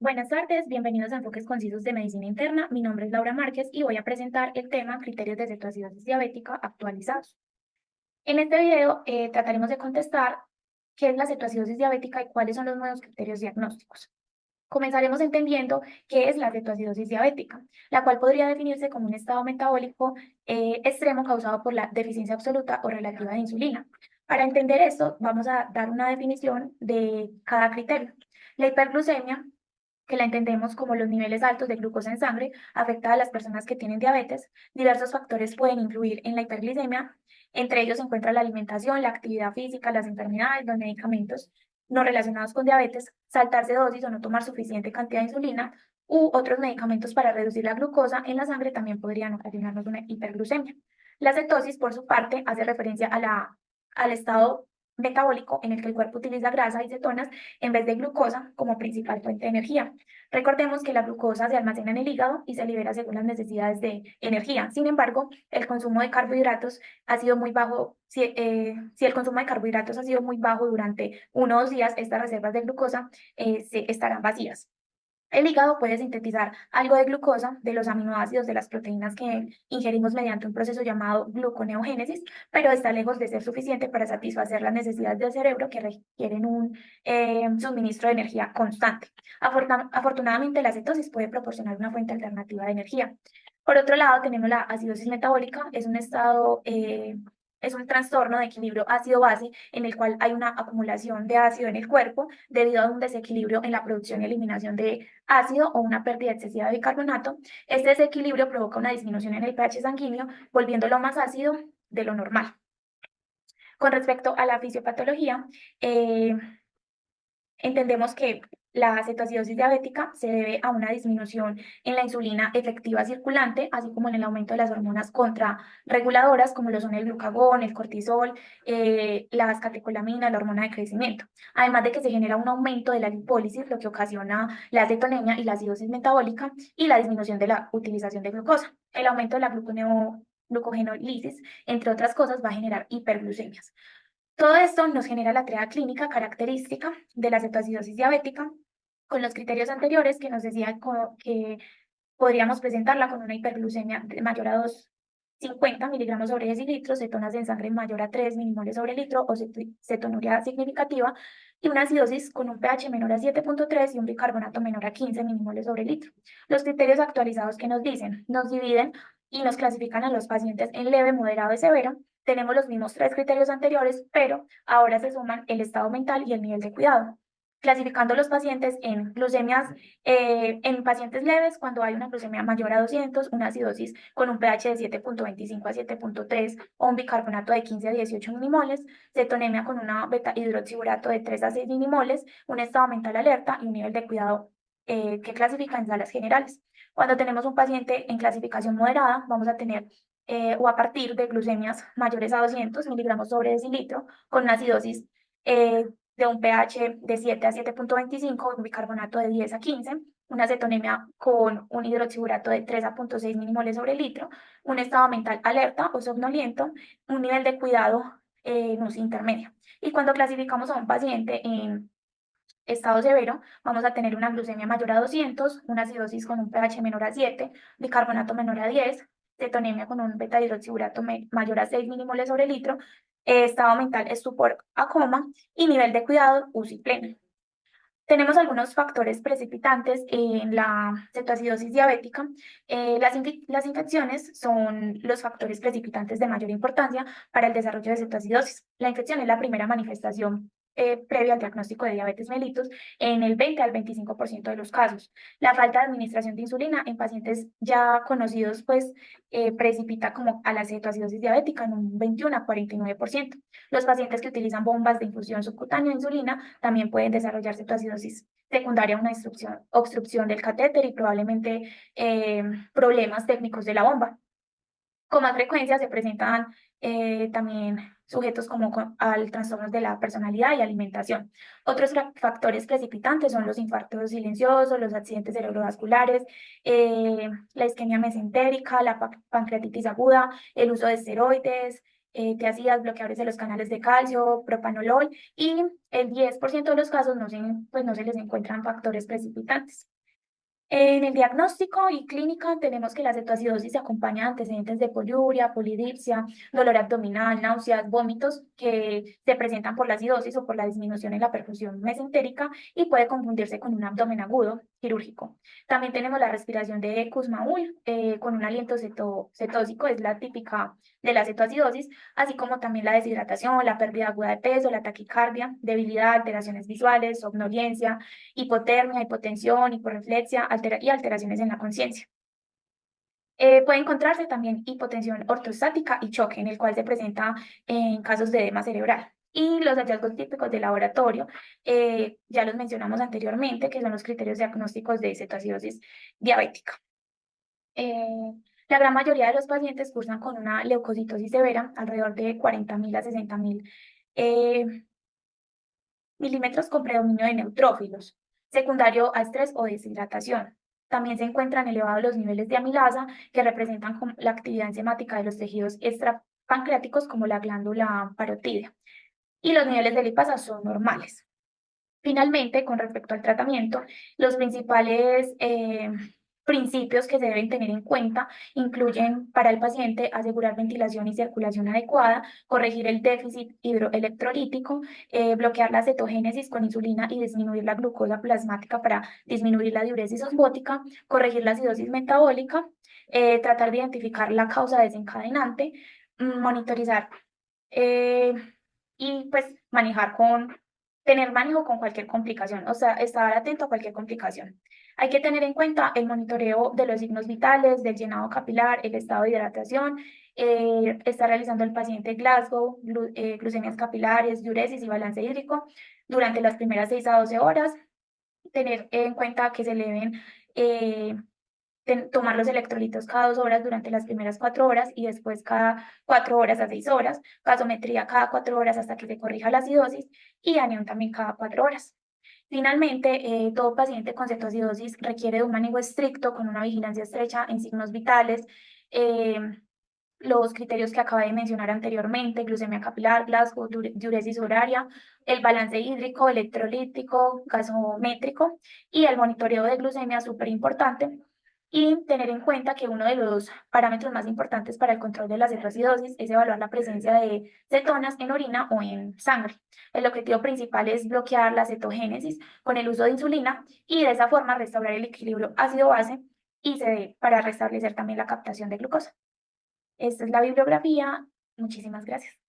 Buenas tardes, bienvenidos a Enfoques Concisos de Medicina Interna. Mi nombre es Laura Márquez y voy a presentar el tema Criterios de cetoacidosis diabética actualizados. En este video trataremos de contestar qué es la cetoacidosis diabética y cuáles son los nuevos criterios diagnósticos. Comenzaremos entendiendo qué es la cetoacidosis diabética, la cual podría definirse como un estado metabólico extremo causado por la deficiencia absoluta o relativa de insulina. Para entender esto, vamos a dar una definición de cada criterio. La hiperglucemia, que la entendemos como los niveles altos de glucosa en sangre, afecta a las personas que tienen diabetes. Diversos factores pueden influir en la hiperglicemia. Entre ellos se encuentra la alimentación, la actividad física, las enfermedades, los medicamentos no relacionados con diabetes, saltarse dosis o no tomar suficiente cantidad de insulina u otros medicamentos para reducir la glucosa en la sangre también podrían ocasionarnos una hiperglucemia. La cetosis, por su parte, hace referencia al estado metabólico en el que el cuerpo utiliza grasa y cetonas en vez de glucosa como principal fuente de energía. Recordemos que la glucosa se almacena en el hígado y se libera según las necesidades de energía. Sin embargo, el consumo de carbohidratos ha sido muy bajo. Si el consumo de carbohidratos ha sido muy bajo durante 1 o 2 días, estas reservas de glucosa estarán vacías. El hígado puede sintetizar algo de glucosa de los aminoácidos de las proteínas que ingerimos mediante un proceso llamado gluconeogénesis, pero está lejos de ser suficiente para satisfacer las necesidades del cerebro que requieren un suministro de energía constante. Afortunadamente, la cetosis puede proporcionar una fuente alternativa de energía. Por otro lado, tenemos la acidosis metabólica, es un estado, es un trastorno de equilibrio ácido-base en el cual hay una acumulación de ácido en el cuerpo debido a un desequilibrio en la producción y eliminación de ácido o una pérdida excesiva de bicarbonato. Este desequilibrio provoca una disminución en el pH sanguíneo, volviéndolo más ácido de lo normal. Con respecto a la fisiopatología, eh, entendemos que la cetoacidosis diabética se debe a una disminución en la insulina efectiva circulante, así como en el aumento de las hormonas contrarreguladoras, como lo son el glucagón, el cortisol, las catecolaminas, la hormona de crecimiento. Además de que se genera un aumento de la lipólisis, lo que ocasiona la cetonemia y la acidosis metabólica y la disminución de la utilización de glucosa. El aumento de la glucogenólisis, entre otras cosas, va a generar hiperglucemias. Todo esto nos genera la triada clínica característica de la cetoacidosis diabética, con los criterios anteriores que nos decía que podríamos presentarla con una hiperglucemia mayor a 250 miligramos sobre decilitro, cetonas en sangre mayor a 3 milimoles sobre litro o cetonuria significativa, y una acidosis con un pH menor a 7,3 y un bicarbonato menor a 15 milimoles sobre litro. Los criterios actualizados que nos dicen, nos dividen y nos clasifican a los pacientes en leve, moderado y severo. Tenemos los mismos 3 criterios anteriores, pero ahora se suman el estado mental y el nivel de cuidado, clasificando los pacientes en glucemias, en pacientes leves cuando hay una glucemia mayor a 200, una acidosis con un pH de 7,25 a 7,3 o un bicarbonato de 15 a 18 milimoles, cetonemia con una beta hidroxiurato de 3 a 6 milimoles, un estado mental alerta y un nivel de cuidado que clasifica en salas generales. Cuando tenemos un paciente en clasificación moderada, vamos a tener o a partir de glucemias mayores a 200 miligramos sobre decilitro, con una acidosis de un pH de 7 a 7,25, un bicarbonato de 10 a 15, una cetonemia con un hidroxiurato de 3 a 0,6 milimoles sobre litro, un estado mental alerta o somnoliento, un nivel de cuidado no intermedio. Y cuando clasificamos a un paciente en estado severo, vamos a tener una glucemia mayor a 200, una acidosis con un pH menor a 7, bicarbonato menor a 10, cetonemia con un beta hidroxiurato mayor a 6 milimoles sobre litro, estado mental estupor a coma y nivel de cuidado UCI pleno. Tenemos algunos factores precipitantes en la cetoacidosis diabética. Las infecciones son los factores precipitantes de mayor importancia para el desarrollo de cetoacidosis. La infección es la primera manifestación previa al diagnóstico de diabetes mellitus en el 20 al 25% de los casos. La falta de administración de insulina en pacientes ya conocidos, pues, precipita como a la cetoacidosis diabética en un 21 a 49%. Los pacientes que utilizan bombas de infusión subcutánea de insulina también pueden desarrollar cetoacidosis secundaria a una obstrucción del catéter y probablemente problemas técnicos de la bomba. Con más frecuencia se presentan también sujetos como al trastornos de la personalidad y alimentación. Otros factores precipitantes son los infartos silenciosos, los accidentes cerebrovasculares, la isquemia mesentérica, la pancreatitis aguda, el uso de esteroides, tiazidas, bloqueadores de los canales de calcio, propanolol, y el 10% de los casos pues no se les encuentran factores precipitantes. En el diagnóstico y clínica tenemos que la cetoacidosis se acompaña de antecedentes de poliuria, polidipsia, dolor abdominal, náuseas, vómitos que se presentan por la acidosis o por la disminución en la perfusión mesentérica y puede confundirse con un abdomen agudo quirúrgico. También tenemos la respiración de Kussmaul con un aliento cetósico, es la típica de la cetoacidosis, así como también la deshidratación, la pérdida aguda de peso, la taquicardia, debilidad, alteraciones visuales, somnolencia, hipotermia, hipotensión, hiporreflexia y alteraciones en la conciencia. Puede encontrarse también hipotensión ortostática y choque, en el cual se presenta en casos de edema cerebral. Y los hallazgos típicos de laboratorio, ya los mencionamos anteriormente, que son los criterios diagnósticos de cetoacidosis diabética. La gran mayoría de los pacientes cursan con una leucocitosis severa, alrededor de 40.000 a 60.000 milímetros con predominio de neutrófilos, secundario a estrés o deshidratación. También se encuentran elevados los niveles de amilasa, que representan la actividad enzimática de los tejidos extrapancreáticos como la glándula parótida. Y los niveles de lipasa son normales. Finalmente, con respecto al tratamiento, los principales principios que se deben tener en cuenta incluyen para el paciente asegurar ventilación y circulación adecuada, corregir el déficit hidroelectrolítico, bloquear la cetogénesis con insulina y disminuir la glucosa plasmática para disminuir la diuresis osmótica, corregir la acidosis metabólica, tratar de identificar la causa desencadenante, monitorizar eh, y pues tener manejo con cualquier complicación, o sea, estar atento a cualquier complicación. Hay que tener en cuenta el monitoreo de los signos vitales, del llenado capilar, el estado de hidratación, está realizando el paciente Glasgow, glucemias capilares, diuresis y balance hídrico durante las primeras 6 a 12 horas. Tener en cuenta que se le deben tomar los electrolitos cada 2 horas durante las primeras 4 horas y después cada 4 horas a 6 horas, gasometría cada 4 horas hasta que se corrija la acidosis y anión también cada 4 horas. Finalmente, todo paciente con cetoacidosis requiere de un manejo estricto con una vigilancia estrecha en signos vitales, eh, los criterios que acabé de mencionar anteriormente, glucemia capilar, Glasgow, diuresis horaria, el balance hídrico, electrolítico, gasométrico y el monitoreo de glucemia, súper importante. Y tener en cuenta que uno de los parámetros más importantes para el control de la cetoacidosis es evaluar la presencia de cetonas en orina o en sangre. El objetivo principal es bloquear la cetogénesis con el uso de insulina y de esa forma restaurar el equilibrio ácido-base para restablecer también la captación de glucosa. Esta es la bibliografía. Muchísimas gracias.